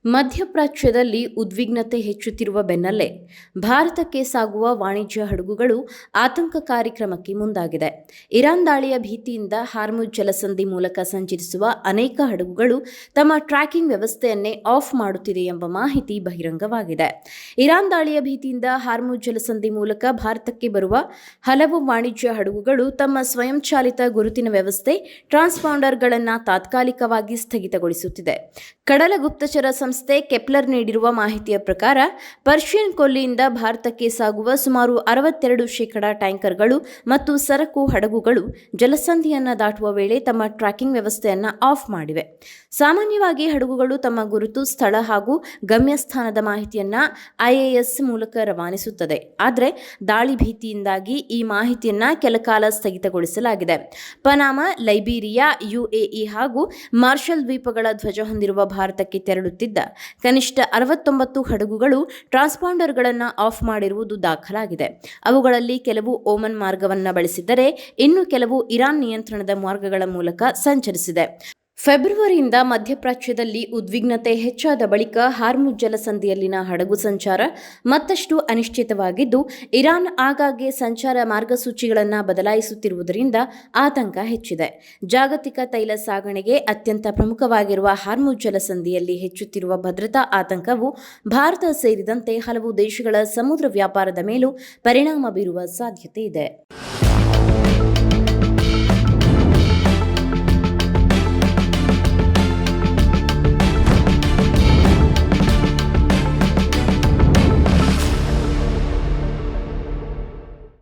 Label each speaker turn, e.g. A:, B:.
A: ಮಧ್ಯಪ್ರಾಚ್ಯದಲ್ಲಿ ಉದ್ವಿಗ್ನತೆ ಹೆಚ್ಚುತ್ತಿರುವ ಬೆನ್ನಲ್ಲೇ ಭಾರತಕ್ಕೆ ಸಾಗುವ ವಾಣಿಜ್ಯ ಹಡಗುಗಳು ಆತಂಕಕಾರಿ ಕ್ರಮಕ್ಕೆ ಮುಂದಾಗಿದೆ. ಇರಾನ್ ದಾಳಿಯ ಭೀತಿಯಿಂದ ಹಾರ್ಮುಜ್ ಜಲಸಂಧಿ ಮೂಲಕ ಸಂಚರಿಸುವ ಅನೇಕ ಹಡಗುಗಳು ತಮ್ಮ ಟ್ರ್ಯಾಕಿಂಗ್ ವ್ಯವಸ್ಥೆಯನ್ನೇ ಆಫ್ ಮಾಡುತ್ತಿದೆ ಎಂಬ ಮಾಹಿತಿ ಬಹಿರಂಗವಾಗಿದೆ. ಇರಾನ್ ದಾಳಿಯ ಭೀತಿಯಿಂದ ಹಾರ್ಮುಜ್ ಜಲಸಂಧಿ ಮೂಲಕ ಭಾರತಕ್ಕೆ ಬರುವ ಹಲವು ವಾಣಿಜ್ಯ ಹಡಗುಗಳು ತಮ್ಮ ಸ್ವಯಂಚಾಲಿತ ಗುರುತಿನ ವ್ಯವಸ್ಥೆ ಟ್ರಾನ್ಸ್ಪಾಂಡರ್ಗಳನ್ನು ತಾತ್ಕಾಲಿಕವಾಗಿ ಸ್ಥಗಿತಗೊಳಿಸುತ್ತಿದೆ. ಕಡಲ ಗುಪ್ತಚರ ಸಂಸ್ಥೆ ಕೆಪ್ಲರ್ ನೀಡಿರುವ ಮಾಹಿತಿಯ ಪ್ರಕಾರ ಪರ್ಷಿಯನ್ ಕೊಲ್ಲಿಯಿಂದ ಭಾರತಕ್ಕೆ ಸಾಗುವ ಸುಮಾರು 62% ಟ್ಯಾಂಕರ್ಗಳು ಮತ್ತು ಸರಕು ಹಡಗುಗಳು ಜಲಸಂಧಿಯನ್ನು ದಾಟುವ ವೇಳೆ ತಮ್ಮ ಟ್ರ್ಯಾಕಿಂಗ್ ವ್ಯವಸ್ಥೆಯನ್ನು ಆಫ್ ಮಾಡಿವೆ. ಸಾಮಾನ್ಯವಾಗಿ ಹಡಗುಗಳು ತಮ್ಮ ಗುರುತು, ಸ್ಥಳ ಹಾಗೂ ಗಮ್ಯಸ್ಥಾನದ ಮಾಹಿತಿಯನ್ನು ಐಎಎಸ್ ಮೂಲಕ ರವಾನಿಸುತ್ತದೆ. ಆದರೆ ದಾಳಿ ಭೀತಿಯಿಂದಾಗಿ ಈ ಮಾಹಿತಿಯನ್ನು ಕೆಲಕಾಲ ಸ್ಥಗಿತಗೊಳಿಸಲಾಗಿದೆ. ಪನಾಮಾ, ಲೈಬೀರಿಯಾ, ಯುಎಇ ಹಾಗೂ ಮಾರ್ಷಲ್ ದ್ವೀಪಗಳ ಧ್ವಜ ಹೊಂದಿರುವ ಭಾರತಕ್ಕೆ ತೆರಳುತ್ತಿದ್ದ ಕನಿಷ್ಠ 69 ಹಡಗುಗಳು ಟ್ರಾನ್ಸ್ಪಾಂಡರ್ಗಳನ್ನು ಆಫ್ ಮಾಡಿರುವುದು ದಾಖಲಾಗಿದೆ. ಅವುಗಳಲ್ಲಿ ಕೆಲವು ಓಮನ್ ಮಾರ್ಗವನ್ನು ಬಳಸಿದ್ದರೆ ಇನ್ನು ಕೆಲವು ಇರಾನ್ ನಿಯಂತ್ರಣದ ಮಾರ್ಗಗಳ ಮೂಲಕ ಸಂಚರಿಸಿದೆ. ಫೆಬ್ರವರಿಯಿಂದ ಮಧ್ಯಪ್ರಾಚ್ಯದಲ್ಲಿ ಉದ್ವಿಗ್ನತೆ ಹೆಚ್ಚಾದ ಬಳಿಕ ಹಾರ್ಮುಜ್ ಜಲಸಂಧಿಯಲ್ಲಿನ ಹಡಗು ಸಂಚಾರ ಮತ್ತಷ್ಟು ಅನಿಶ್ಚಿತವಾಗಿದ್ದು, ಇರಾನ್ ಆಗಾಗ್ಗೆ ಸಂಚಾರ ಮಾರ್ಗಸೂಚಿಗಳನ್ನು ಬದಲಾಯಿಸುತ್ತಿರುವುದರಿಂದ ಆತಂಕ ಹೆಚ್ಚಿದೆ. ಜಾಗತಿಕ ತೈಲ ಸಾಗಣೆಗೆ ಅತ್ಯಂತ ಪ್ರಮುಖವಾಗಿರುವ ಹಾರ್ಮುಜ್ ಜಲಸಂಧಿಯಲ್ಲಿ ಹೆಚ್ಚುತ್ತಿರುವ ಭದ್ರತಾ ಆತಂಕವು ಭಾರತ ಸೇರಿದಂತೆ ಹಲವು ದೇಶಗಳ ಸಮುದ್ರ ವ್ಯಾಪಾರದ ಮೇಲೂ ಪರಿಣಾಮ ಬೀರುವ ಸಾಧ್ಯತೆ ಇದೆ.